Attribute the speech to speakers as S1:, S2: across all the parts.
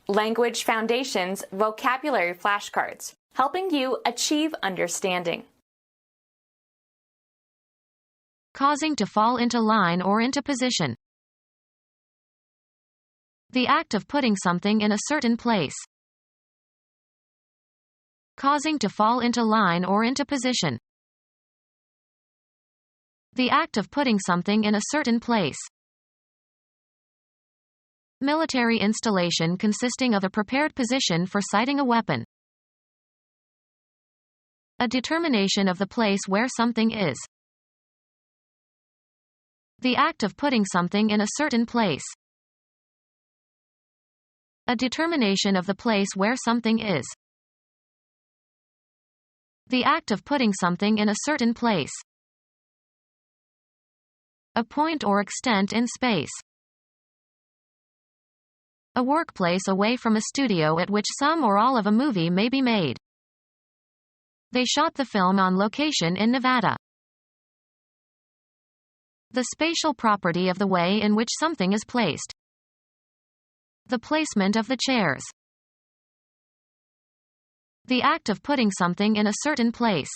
S1: Language Foundations Vocabulary Flashcards, helping you achieve understanding.
S2: Causing to fall into line or into position. The act of putting something in a certain place. Causing to fall into line or into position. The act of putting something in a certain place. Military installation consisting of a prepared position for sighting a weapon. A determination of the place where something is. The act of putting something in a certain place. A determination of the place where something is. The act of putting something in a certain place. A point or extent in space. A workplace away from a studio at which some or all of a movie may be made. They shot the film on location in Nevada. The spatial property of the way in which something is placed. The placement of the chairs. The act of putting something in a certain place.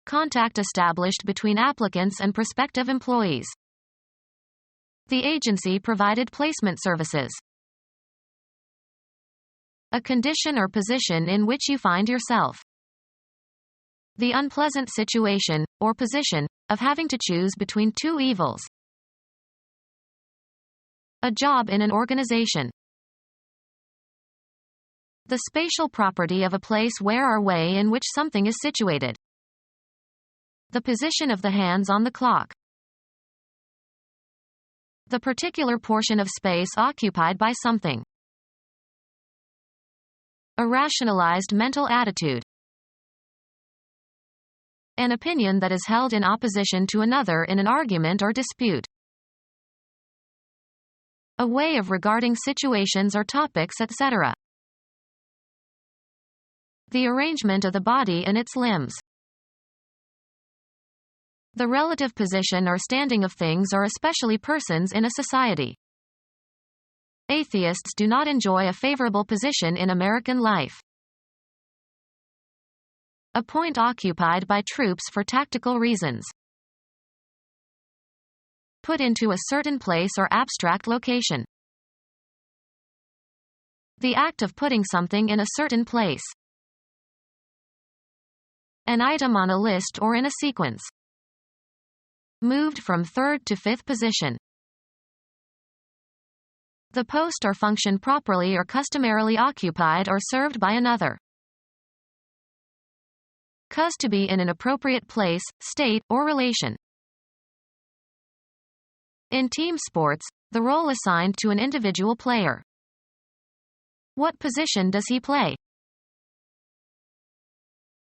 S2: Contact established between applicants and prospective employees. The agency provided placement services. A condition or position in which you find yourself. The unpleasant situation, or position, of having to choose between two evils. A job in an organization. The spatial property of a place where or way in which something is situated. The position of the hands on the clock. The particular portion of space occupied by something. A rationalized mental attitude. An opinion that is held in opposition to another in an argument or dispute. A way of regarding situations or topics, etc. The arrangement of the body and its limbs. The relative position or standing of things or especially persons in a society. Atheists do not enjoy a favorable position in American life. A point occupied by troops for tactical reasons. Put into a certain place or abstract location. The act of putting something in a certain place. An item on a list or in a sequence. Moved from third to fifth position. The post or function properly or customarily occupied or served by another. Cause to be in an appropriate place, state, or relation. In team sports, the role assigned to an individual player. What position does he play?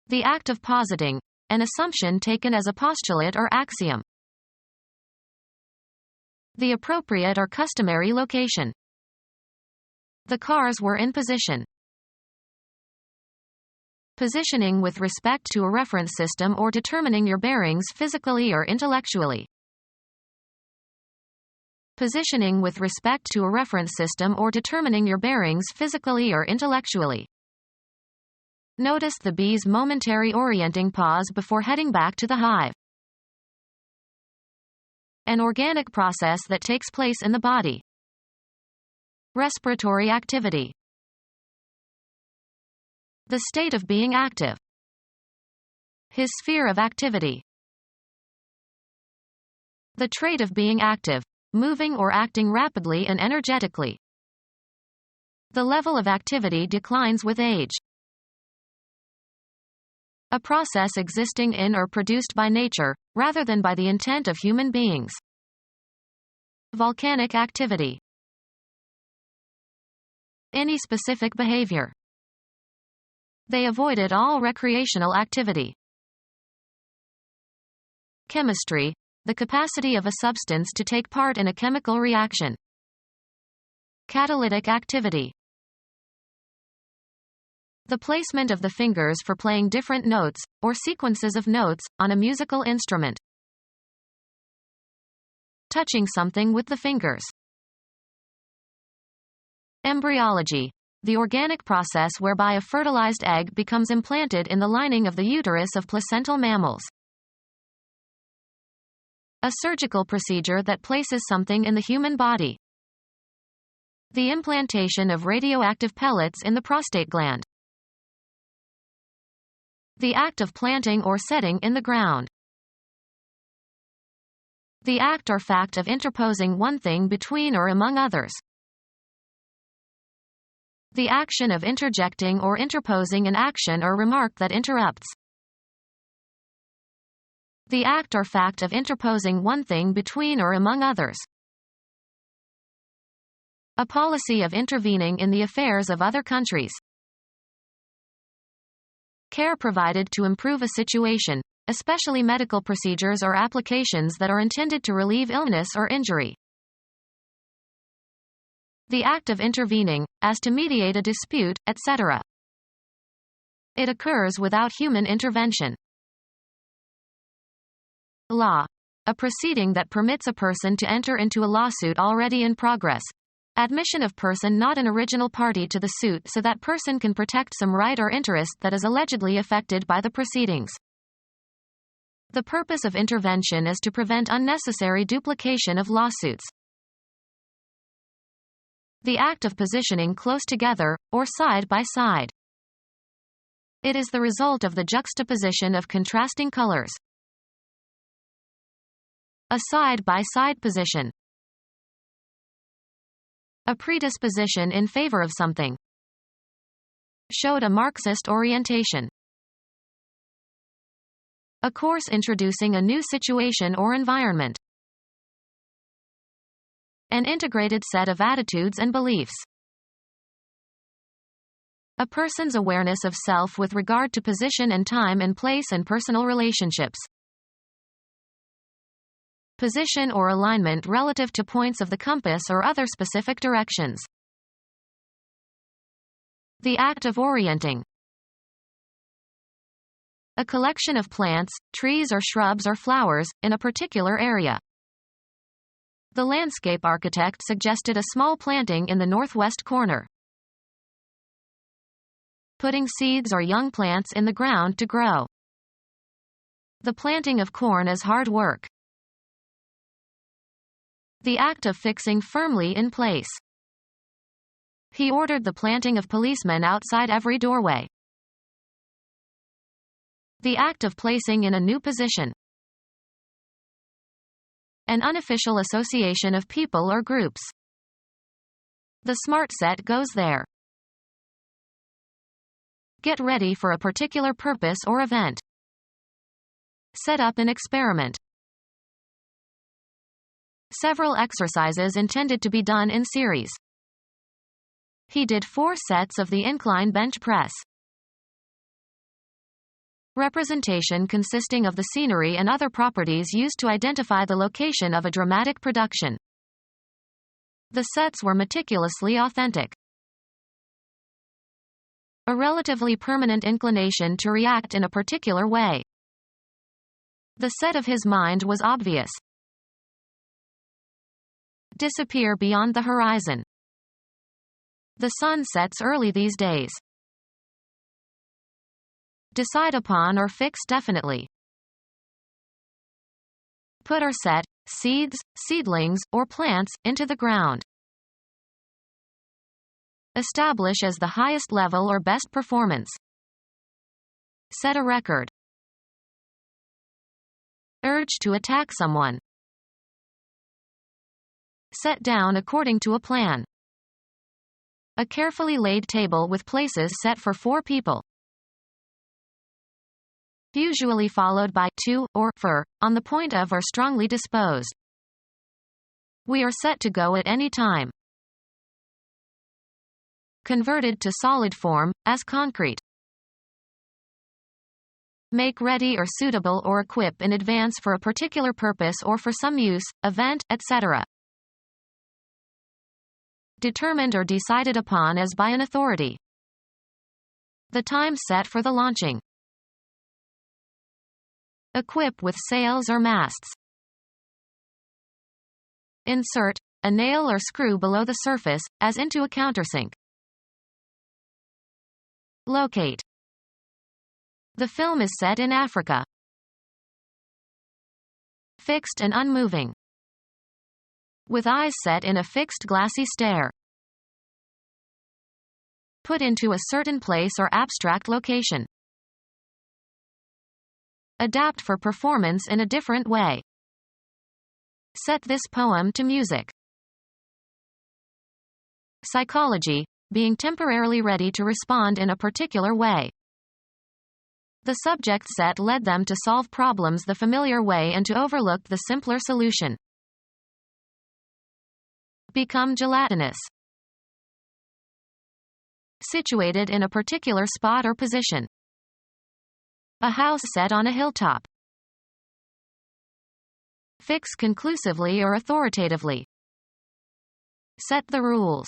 S2: The act of positing, an assumption taken as a postulate or axiom. The appropriate or customary location. The cars were in position. Positioning with respect to a reference system or determining your bearings physically or intellectually. Positioning with respect to a reference system or determining your bearings physically or intellectually. Notice the bee's momentary orienting pause before heading back to the hive. An organic process that takes place in the body. Respiratory activity. The state of being active. His sphere of activity. The trait of being active, moving or acting rapidly and energetically. The level of activity declines with age. A process existing in or produced by nature, rather than by the intent of human beings. Volcanic activity. Any specific behavior. They avoided all recreational activity. Chemistry, the capacity of a substance to take part in a chemical reaction. Catalytic activity. The placement of the fingers for playing different notes, or sequences of notes, on a musical instrument. Touching something with the fingers. Embryology. The organic process whereby a fertilized egg becomes implanted in the lining of the uterus of placental mammals. A surgical procedure that places something in the human body. The implantation of radioactive pellets in the prostate gland. The act of planting or setting in the ground. The act or fact of interposing one thing between or among others. The action of interjecting or interposing an action or remark that interrupts. The act or fact of interposing one thing between or among others. A policy of intervening in the affairs of other countries. Care provided to improve a situation, especially medical procedures or applications that are intended to relieve illness or injury. The act of intervening, as to mediate a dispute, etc. It occurs without human intervention. Law. A proceeding that permits a person to enter into a lawsuit already in progress. Admission of person not an original party to the suit so that person can protect some right or interest that is allegedly affected by the proceedings. The purpose of intervention is to prevent unnecessary duplication of lawsuits. The act of positioning close together, or side by side. It is the result of the juxtaposition of contrasting colors. A side-by-side position. A predisposition in favor of something. Showed a Marxist orientation. A course introducing a new situation or environment. An integrated set of attitudes and beliefs. A person's awareness of self with regard to position and time and place and personal relationships. Position or alignment relative to points of the compass or other specific directions. The act of orienting. A collection of plants, trees or shrubs or flowers, in a particular area. The landscape architect suggested a small planting in the northwest corner. Putting seeds or young plants in the ground to grow. The planting of corn is hard work. The act of fixing firmly in place. He ordered the planting of policemen outside every doorway. The act of placing in a new position. An unofficial association of people or groups. The smart set goes there. Get ready for a particular purpose or event. Set up an experiment. Several exercises intended to be done in series. He did 4 sets of the incline bench press. Representation consisting of the scenery and other properties used to identify the location of a dramatic production. The sets were meticulously authentic. A relatively permanent inclination to react in a particular way. The set of his mind was obvious. Disappear beyond the horizon. The sun sets early these days. Decide upon or fix definitely. Put or set, seeds, seedlings, or plants, into the ground. Establish as the highest level or best performance. Set a record. Urge to attack someone. Set down according to a plan. A carefully laid table with places set for 4 people. Usually followed by to, or for, on the point of or strongly disposed. We are set to go at any time. Converted to solid form, as concrete. Make ready or suitable or equip in advance for a particular purpose or for some use, event, etc. Determined or decided upon as by an authority. The time set for the launching. Equip with sails or masts. Insert, a nail or screw below the surface, as into a countersink. Locate. The film is set in Africa. Fixed and unmoving. With eyes set in a fixed glassy stare. Put into a certain place or abstract location. Adapt for performance in a different way. Set this poem to music. Psychology, being temporarily ready to respond in a particular way. The subject set led them to solve problems the familiar way and to overlook the simpler solution. Become gelatinous. Situated in a particular spot or position. A house set on a hilltop. Fix conclusively or authoritatively. Set the rules.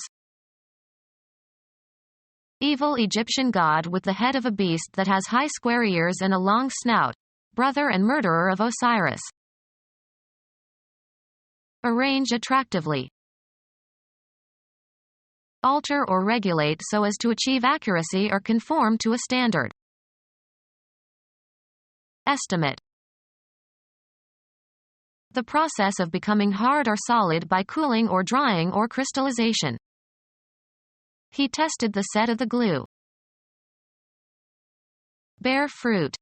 S2: Evil Egyptian god with the head of a beast that has high square ears and a long snout, brother and murderer of Osiris. Arrange attractively. Alter or regulate so as to achieve accuracy or conform to a standard. Estimate. The process of becoming hard or solid by cooling or drying or crystallization. He tested the set of the glue. Bear fruit.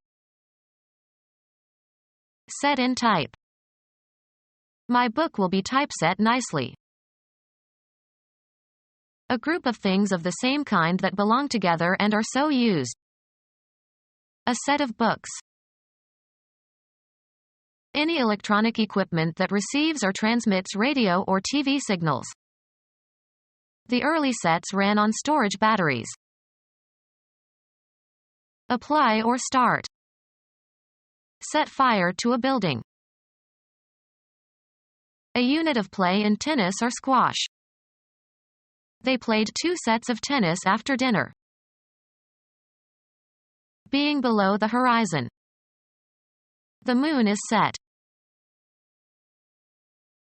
S2: Set in type. My book will be typeset nicely. A group of things of the same kind that belong together and are so used. A set of books. Any electronic equipment that receives or transmits radio or TV signals. The early sets ran on storage batteries. Apply or start. Set fire to a building. A unit of play in tennis or squash. They played 2 sets of tennis after dinner. Being below the horizon. The moon is set.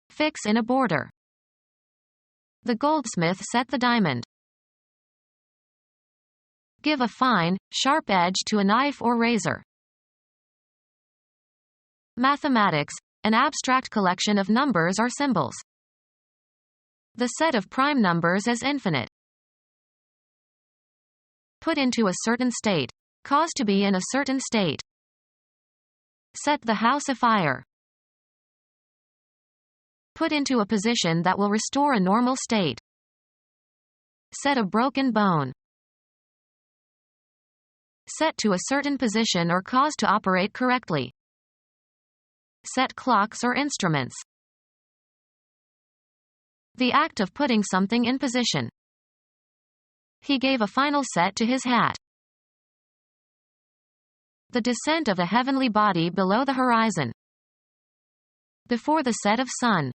S2: Fix in a border. The goldsmith set the diamond. Give a fine, sharp edge to a knife or razor. Mathematics, an abstract collection of numbers or symbols. The set of prime numbers is infinite. Put into a certain state. Cause to be in a certain state. Set the house afire. Put into a position that will restore a normal state. Set a broken bone. Set to a certain position or cause to operate correctly. Set clocks or instruments. The act of putting something in position. He gave a final set to his hat. The descent of a heavenly body below the horizon. Before the set of sun.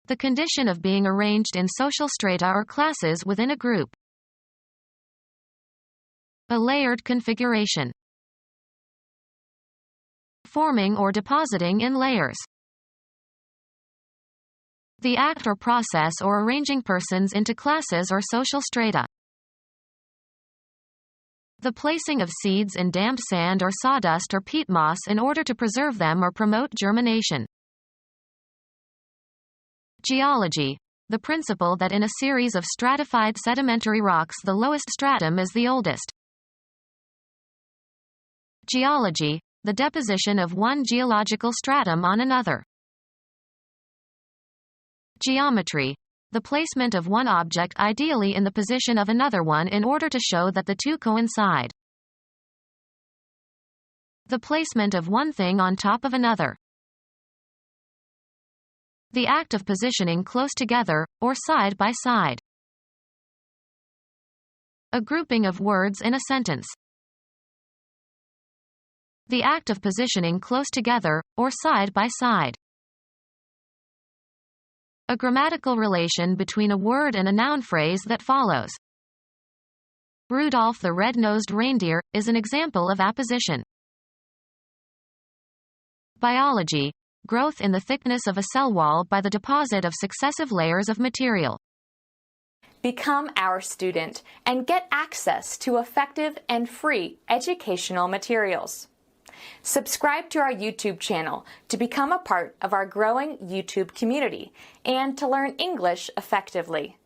S2: The condition of being arranged in social strata or classes within a group. A layered configuration. Forming or depositing in layers. The act or process or arranging persons into classes or social strata. The placing of seeds in damp sand or sawdust or peat moss in order to preserve them or promote germination. Geology. The principle that in a series of stratified sedimentary rocks the lowest stratum is the oldest. Geology. The deposition of one geological stratum on another. Geometry. The placement of one object ideally in the position of another one in order to show that the two coincide. The placement of one thing on top of another. The act of positioning close together, or side by side. A grouping of words in a sentence. The act of positioning close together, or side by side. A grammatical relation between a word and a noun phrase that follows. Rudolph the red-nosed reindeer is an example of apposition. Biology. growth in the thickness of a cell wall by the deposit of successive layers of material.
S1: Become our student and get access to effective and free educational materials. Subscribe to our YouTube channel to become a part of our growing YouTube community and to learn English effectively.